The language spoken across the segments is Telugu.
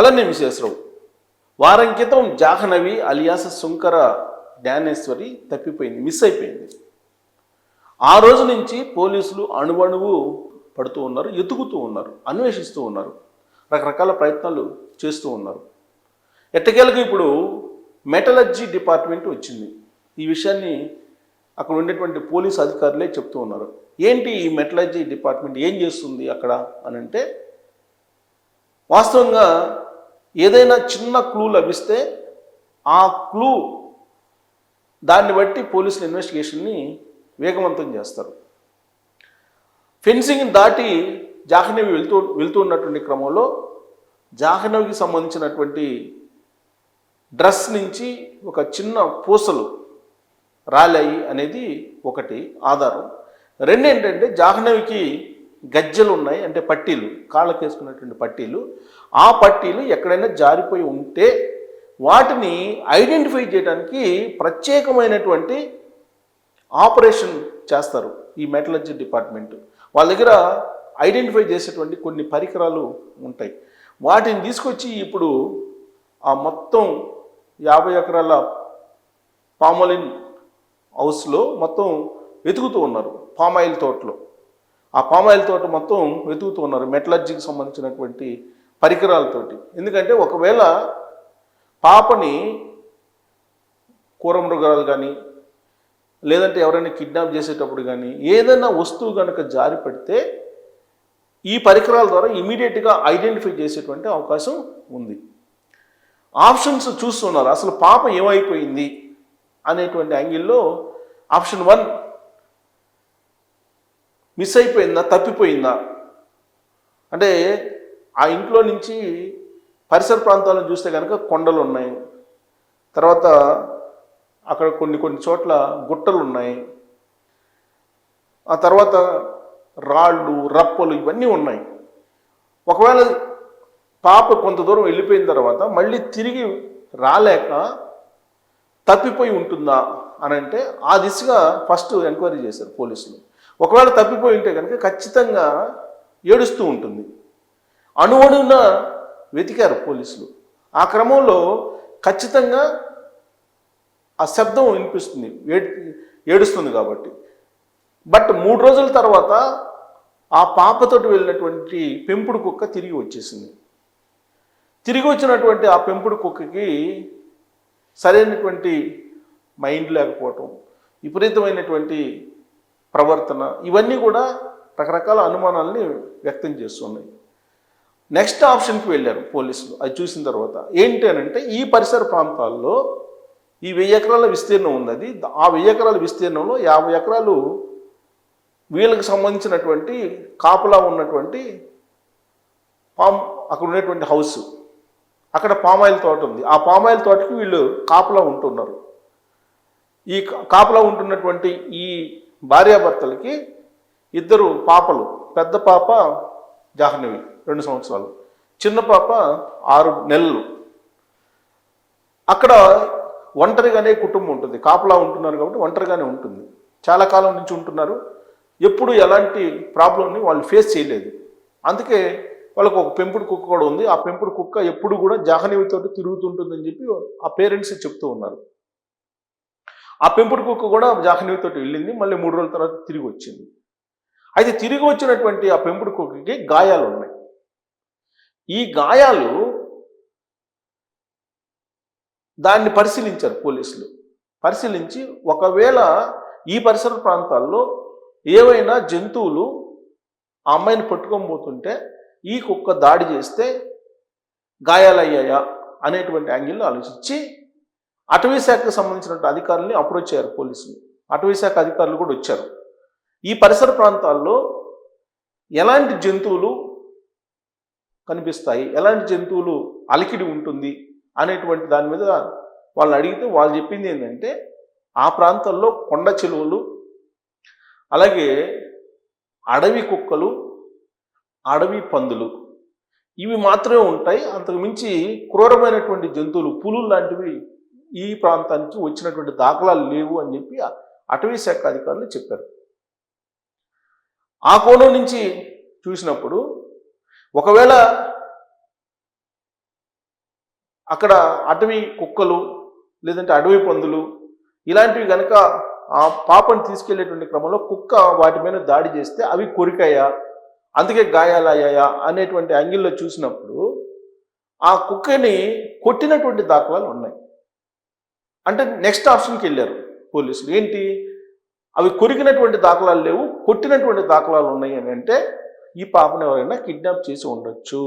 అలానే విశ్వేశ్వరరావు వారం క్రితం జాహ్నవి అలియాస్ శుంకర జ్ఞానేశ్వరి తప్పిపోయింది, మిస్ అయిపోయింది. ఆ రోజు నుంచి పోలీసులు అణువణువు పడుతూ ఉన్నారు, ఎతుకుతూ ఉన్నారు, అన్వేషిస్తూ ఉన్నారు, రకరకాల ప్రయత్నాలు చేస్తూ ఉన్నారు. ఎట్టకేలకు ఇప్పుడు మెటలర్జీ డిపార్ట్మెంట్ వచ్చింది. ఈ విషయాన్ని అక్కడ ఉండేటువంటి పోలీసు అధికారులే చెప్తూ ఉన్నారు. ఏంటి ఈ మెటలర్జీ డిపార్ట్మెంట్ ఏం చేస్తుంది అక్కడ అని అంటే, వాస్తవంగా ఏదైనా చిన్న క్లూ లభిస్తే ఆ క్లూ దాన్ని బట్టి పోలీసులు ఇన్వెస్టిగేషన్ని వేగవంతం చేస్తారు. ఫెన్సింగ్ దాటి జాహ్నవి వెళ్తూ ఉన్నటువంటి క్రమంలో జాహ్నవికి సంబంధించినటువంటి డ్రెస్ నుంచి ఒక చిన్న పూసలు రాలాయి అనేది ఒకటి ఆధారం. రెండు ఏంటంటే, జాహ్నవికి గజ్జలు ఉన్నాయి, అంటే పట్టీలు, కాళ్ళకు వేసుకున్నటువంటి పట్టీలు. ఆ పట్టీలు ఎక్కడైనా జారిపోయి ఉంటే వాటిని ఐడెంటిఫై చేయడానికి ప్రత్యేకమైనటువంటి ఆపరేషన్ చేస్తారు ఈ మెటలర్జీ డిపార్ట్మెంట్. వాళ్ళ దగ్గర ఐడెంటిఫై చేసేటువంటి కొన్ని పరికరాలు ఉంటాయి. వాటిని తీసుకొచ్చి ఇప్పుడు ఆ మొత్తం 50 ఎకరాల పామోలిన్ హౌస్లో మొత్తం వెతుకుతూ ఉన్నారు. పామాయిల్ తోటలో, ఆ పామాయిల్ తోట మొత్తం వెతుకుతూ ఉన్నారు మెటలర్జీకి సంబంధించినటువంటి పరికరాలతోటి. ఎందుకంటే ఒకవేళ పాపని క్రూరమృగాలు కానీ, లేదంటే ఎవరైనా కిడ్నాప్ చేసేటప్పుడు కానీ ఏదైనా వస్తువు కనుక జారి పడితే ఈ పరికరాల ద్వారా ఇమీడియట్గా ఐడెంటిఫై చేసేటువంటి అవకాశం ఉంది. ఆప్షన్స్ చూస్తున్నారు, అసలు పాప ఏమైపోయింది అనేటువంటి యాంగిల్లో ఆప్షన్ 1 మిస్ అయిపోయిందా, తప్పిపోయిందా. అంటే ఆ ఇంట్లో నుంచి పరిసర ప్రాంతాలను చూస్తే కనుక కొండలు ఉన్నాయి, తర్వాత అక్కడ కొన్ని చోట్ల గుట్టలు ఉన్నాయి, ఆ తర్వాత రాళ్ళు రప్పలు ఇవన్నీ ఉన్నాయి. ఒకవేళ పాప కొంత దూరం వెళ్ళిపోయిన తర్వాత మళ్ళీ తిరిగి రాలేక తప్పిపోయి ఉంటుందా అని అంటే ఆ దిశగా ఫస్ట్ ఎంక్వైరీ చేశారు పోలీసులు. ఒకవేళ తప్పిపోయి ఉంటే కనుక ఖచ్చితంగా ఏడుస్తూ ఉంటుంది. అణువణువున వెతికారు పోలీసులు. ఆ క్రమంలో ఖచ్చితంగా ఆ శబ్దం వినిపిస్తుంది, ఏడుస్తుంది కాబట్టి. బట్ 3 రోజుల తర్వాత ఆ పాపతోటి వెళ్ళినటువంటి పెంపుడు కుక్క తిరిగి వచ్చేసింది. తిరిగి వచ్చినటువంటి ఆ పెంపుడు కుక్కకి సరైనటువంటి మైండ్ లేకపోవటం, విపరీతమైనటువంటి ప్రవర్తన, ఇవన్నీ కూడా రకరకాల అనుమానాలని వ్యక్తం చేస్తున్నాయి. నెక్స్ట్ ఆప్షన్కి వెళ్ళారు పోలీసులు. అది చూసిన తర్వాత ఏంటి అని అంటే, ఈ పరిసర ప్రాంతాల్లో ఈ 1000 ఎకరాల విస్తీర్ణం ఉన్నది. ఆ 1000 ఎకరాల విస్తీర్ణంలో 50 ఎకరాలు వీళ్ళకి సంబంధించినటువంటి కాపులా ఉన్నటువంటి అక్కడ ఉన్నటువంటి హౌస్, అక్కడ పామాయిల్ తోట ఉంది. ఆ పామాయిల్ తోటకి వీళ్ళు కాపులా ఉంటున్నారు. ఈ కాపులా ఉంటున్నటువంటి ఈ భార్యాభర్తలకి 2 పాపలు, పెద్ద పాప జాహ్నవి 2 సంవత్సరాలు, చిన్న పాప 6 నెలలు. అక్కడ ఒంటరిగానే కుటుంబం ఉంటుంది, కాపులా ఉంటున్నారు కాబట్టి ఒంటరిగానే ఉంటుంది. చాలా కాలం నుంచి ఉంటున్నారు, ఎప్పుడు ఎలాంటి ప్రాబ్లంని వాళ్ళు ఫేస్ చేయలేదు. అందుకే వాళ్ళకు ఒక పెంపుడు కుక్క కూడా ఉంది. ఆ పెంపుడు కుక్క ఎప్పుడు కూడా జాహ్నవితో తిరుగుతుంటుందని చెప్పి ఆ పేరెంట్స్ చెప్తూ ఉన్నారు. ఆ పెంపుడు కుక్క కూడా జాహ్నవితో వెళ్ళింది, మళ్ళీ 3 రోజుల తర్వాత తిరిగి వచ్చింది. అయితే తిరిగి వచ్చినటువంటి ఆ పెంపుడు కుక్కకి గాయాలు ఉన్నాయి. ఈ గాయాలు దాన్ని పరిశీలించారు పోలీసులు. పరిశీలించి ఒకవేళ ఈ పరిసర ప్రాంతాల్లో ఏవైనా జంతువులు ఆ అమ్మాయిని పట్టుకోబోతుంటే ఈ కుక్క దాడి చేస్తే గాయాలయ్యాయా అనేటువంటి యాంగిల్లో ఆలోచించి అటవీ శాఖకు సంబంధించిన అధికారుల్ని అప్రోచ్ అయ్యారు పోలీసులు. అటవీ శాఖ అధికారులు కూడా వచ్చారు. ఈ పరిసర ప్రాంతాల్లో ఎలాంటి జంతువులు కనిపిస్తాయి, ఎలాంటి జంతువులు అలికిడి ఉంటుంది అనేటువంటి దాని మీద వాళ్ళని అడిగితే వాళ్ళు చెప్పింది ఏంటంటే, ఆ ప్రాంతాల్లో కొండ చిలువలు, అలాగే అడవి కుక్కలు, అడవి పందులు, ఇవి మాత్రమే ఉంటాయి. అంతకు మించి క్రూరమైనటువంటి జంతువులు, పులులు లాంటివి ఈ ప్రాంతానికి వచ్చినటువంటి దాఖలాలు లేవు అని చెప్పి అటవీ శాఖ అధికారులు చెప్పారు. ఆ కోణం నుంచి చూసినప్పుడు ఒకవేళ అక్కడ అటవీ కుక్కలు లేదంటే అడవి పందులు ఇలాంటివి కనుక ఆ పాపను తీసుకెళ్లేటువంటి క్రమంలో కుక్క వాటి మీద దాడి చేస్తే అవి కొరికాయా, అందుకే గాయాలయ్యాయా అనేటువంటి యాంగిల్లో చూసినప్పుడు ఆ కుక్కని కొట్టినటువంటి దాఖలాలు ఉన్నాయి. అంటే నెక్స్ట్ ఆప్షన్కి వెళ్ళారు పోలీసులు. ఏంటి, అవి కొరికినటువంటి దాఖలాలు లేవు, కొట్టినటువంటి దాఖలాలు ఉన్నాయి అని అంటే ఈ పాపను ఎవరైనా కిడ్నాప్ చేసి ఉండొచ్చు.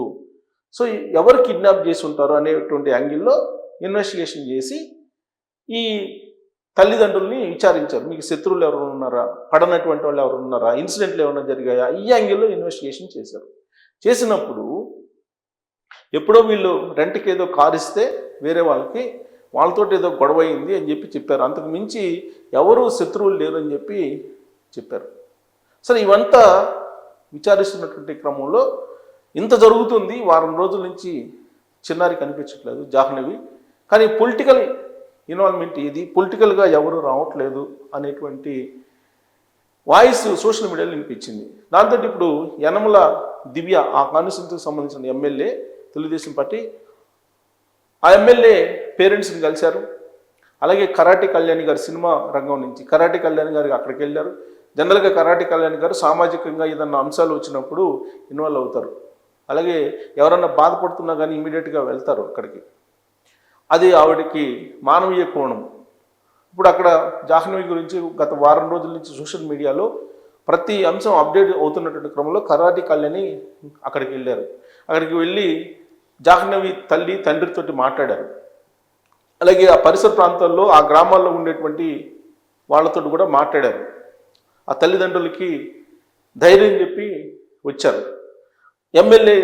సో ఎవరు కిడ్నాప్ చేసి ఉంటారు అనేటువంటి యాంగిల్లో ఇన్వెస్టిగేషన్ చేసి ఈ తల్లిదండ్రుల్ని విచారించారు. మీకు శత్రువులు ఎవరు ఉన్నారా, పడనటువంటి వాళ్ళు ఎవరు ఉన్నారా, ఇన్సిడెంట్లు ఏమైనా జరిగాయా, ఈ యాంగిల్లో ఇన్వెస్టిగేషన్ చేశారు. చేసినప్పుడు ఎప్పుడో వీళ్ళు రెంట్కి ఏదో కారు ఇస్తే వేరే వాళ్ళతో ఏదో గొడవ అయింది అని చెప్పారు. అంతకు మించి ఎవరు శత్రువులు లేరు అని చెప్పారు. సరే, ఇవంతా విచారిస్తున్నటువంటి క్రమంలో ఇంత జరుగుతుంది. వారం రోజుల నుంచి చిన్నారి కనిపించట్లేదు జాహ్నవి. కానీ పొలిటికల్ ఇన్వాల్వ్మెంట్ ఇది, పొలిటికల్గా ఎవరు రావట్లేదు అనేటువంటి వాయిస్ సోషల్ మీడియాలో వినిపించింది. దాంతో ఇప్పుడు యనమల దివ్య ఆ కాన్స్టిట్యూన్సీకి సంబంధించిన ఎమ్మెల్యే, తెలుగుదేశం పార్టీ, ఆ ఎమ్మెల్యే పేరెంట్స్ని కలిశారు. అలాగే కరాటే కళ్యాణి గారు సినిమా రంగం నుంచి కరాటే కళ్యాణి గారు అక్కడికి వెళ్ళారు. జనరల్గా కరాటే కళ్యాణి గారు సామాజికంగా ఏదన్నా అంశాలు వచ్చినప్పుడు ఇన్వాల్వ్ అవుతారు. అలాగే ఎవరన్నా బాధపడుతున్నా కానీ ఇమీడియట్గా వెళ్తారు అక్కడికి. అది ఆవిడకి మానవీయ కోణం. ఇప్పుడు అక్కడ జాహ్నవి గురించి గత వారం రోజుల నుంచి సోషల్ మీడియాలో ప్రతి అంశం అప్డేట్ అవుతున్నటువంటి క్రమంలో కరాటే కళ్యాణి అక్కడికి వెళ్ళారు. అక్కడికి వెళ్ళి జాహ్నవి తల్లి తండ్రితోటి మాట్లాడారు. అలాగే ఆ పరిసర ప్రాంతాల్లో ఆ గ్రామాల్లో ఉండేటువంటి వాళ్ళతో కూడా మాట్లాడారు. ఆ తల్లిదండ్రులకి ధైర్యం చెప్పి వచ్చారు. ఎమ్మెల్యే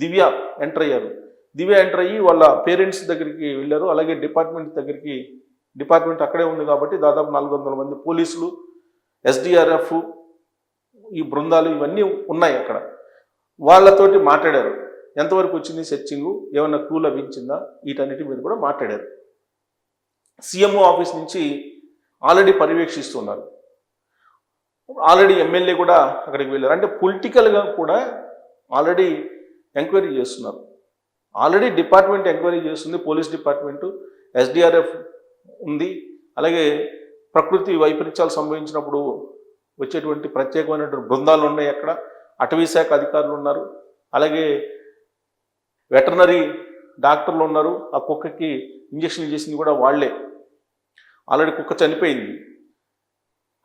దివ్య ఎంటర్ అయ్యారు. దివ్య ఎంటర్ అయ్యి వాళ్ళ పేరెంట్స్ దగ్గరికి వెళ్ళారు. అలాగే డిపార్ట్మెంట్ అక్కడే ఉంది కాబట్టి దాదాపు 400 మంది పోలీసులు, ఎస్డిఆర్ఎఫ్ ఈ బృందాలు ఇవన్నీ ఉన్నాయి అక్కడ. వాళ్ళతోటి మాట్లాడారు. ఎంతవరకు వచ్చింది సెర్చింగు, ఏమైనా క్లూ లభించిందా, వీటన్నిటి మీద కూడా మాట్లాడారు. సీఎంఓ ఆఫీస్ నుంచి ఆల్రెడీ పర్యవేక్షిస్తున్నారు. ఆల్రెడీ ఎమ్మెల్యే కూడా అక్కడికి వెళ్ళారు. అంటే పొలిటికల్గా కూడా ఆల్రెడీ ఎంక్వైరీ చేస్తున్నారు. ఆల్రెడీ డిపార్ట్మెంట్ ఎంక్వైరీ చేస్తుంది, పోలీస్ డిపార్ట్మెంటు, ఎస్డిఆర్ఎఫ్ ఉంది. అలాగే ప్రకృతి వైపరీత్యాలు సంభవించినప్పుడు వచ్చేటువంటి ప్రత్యేకమైనటువంటి బృందాలు ఉన్నాయి అక్కడ. అటవీ శాఖ అధికారులు ఉన్నారు. అలాగే వెటర్నరీ డాక్టర్లు ఉన్నారు. ఆ కుక్కకి ఇంజక్షన్ చేసింది కూడా వాళ్లే. ఆల్రెడీ కుక్క చనిపోయింది,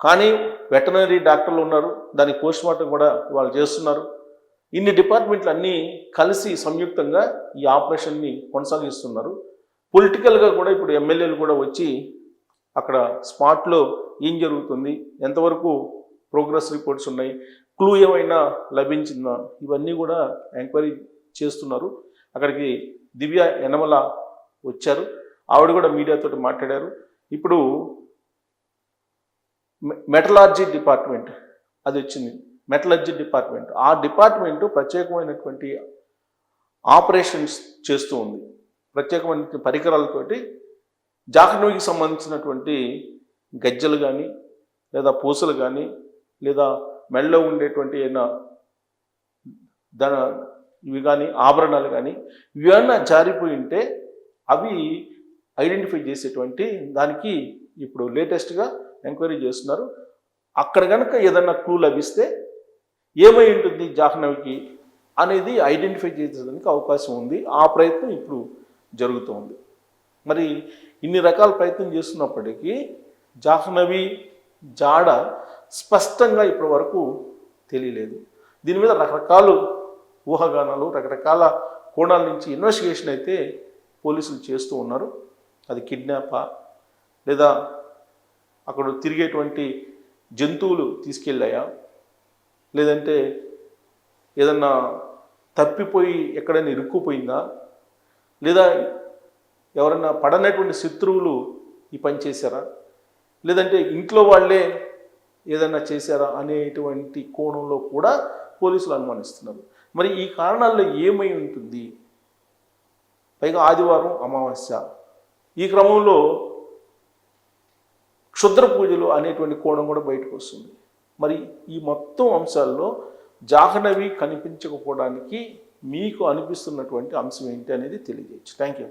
కానీ వెటర్నరీ డాక్టర్లు ఉన్నారు. దానికి పోస్ట్మార్టం కూడా వాళ్ళు చేస్తున్నారు. ఇన్ని డిపార్ట్మెంట్లు అన్నీ కలిసి సంయుక్తంగా ఈ ఆపరేషన్ని కొనసాగిస్తున్నారు. పొలిటికల్గా కూడా ఇప్పుడు ఎమ్మెల్యేలు కూడా వచ్చి అక్కడ స్పాట్లో ఏం జరుగుతుంది, ఎంతవరకు ప్రోగ్రెస్ రిపోర్ట్స్ ఉన్నాయి, క్లూ ఏమైనా లభించిందా, ఇవన్నీ కూడా ఎంక్వైరీ చేస్తున్నారు. అక్కడికి దివ్య యనమల వచ్చారు. ఆవిడ కూడా మీడియాతో మాట్లాడారు. ఇప్పుడు మెటలార్జీ డిపార్ట్మెంట్ అది వచ్చింది. మెటలర్జీ డిపార్ట్మెంట్, ఆ డిపార్ట్మెంటు ప్రత్యేకమైనటువంటి ఆపరేషన్స్ చేస్తూ ఉంది. ప్రత్యేకమైన పరికరాలతోటి జాహ్నవికి సంబంధించినటువంటి గజ్జలు కానీ లేదా పూసలు కానీ లేదా మెడలో ఉండేటువంటి ఏమైనా ఇవి కానీ ఆభరణాలు కానీ ఇవన్నా జారిపోయి ఉంటే అవి ఐడెంటిఫై చేసేటువంటి దానికి ఇప్పుడు లేటెస్ట్గా ఎంక్వైరీ చేస్తున్నారు. అక్కడ కనుక ఏదన్నా క్లూ లభిస్తే ఏమై ఉంటుంది జాహ్నవికి అనేది ఐడెంటిఫై చేసేదానికి అవకాశం ఉంది. ఆ ప్రయత్నం ఇప్పుడు జరుగుతుంది. మరి ఇన్ని రకాల ప్రయత్నం చేస్తున్నప్పటికీ జాహ్నవి జాడ స్పష్టంగా ఇప్పటి వరకు తెలియలేదు. దీని మీద రకరకాల ఊహాగానాలు, రకరకాల కోణాల నుంచి ఇన్వెస్టిగేషన్ అయితే పోలీసులు చేస్తూ ఉన్నారు. అది కిడ్నాపా, లేదా అక్కడ తిరిగేటువంటి జంతువులు తీసుకెళ్ళాయా, లేదంటే ఏదన్నా తప్పిపోయి ఎక్కడైనా ఇరుక్కుపోయిందా, లేదా ఎవరన్నా పడనటువంటి శత్రువులు ఈ పని చేశారా, లేదంటే ఇంట్లో వాళ్ళే ఏదన్నా చేశారా అనేటువంటి కోణంలో కూడా పోలీసులు అనుమానిస్తున్నారు. మరి ఈ కారణాల్లో ఏమై ఉంటుంది? పైగా ఆదివారం అమావాస్య, ఈ క్రమంలో క్షుద్ర పూజలు అనేటువంటి కోణం కూడా బయటకు వస్తుంది. మరి ఈ మొత్తం అంశాల్లో జాహ్నవి కనిపించకపోవడానికి మీకు అనిపిస్తున్నటువంటి అంశం ఏంటి అనేది తెలియజేయచ్చు. Thank you.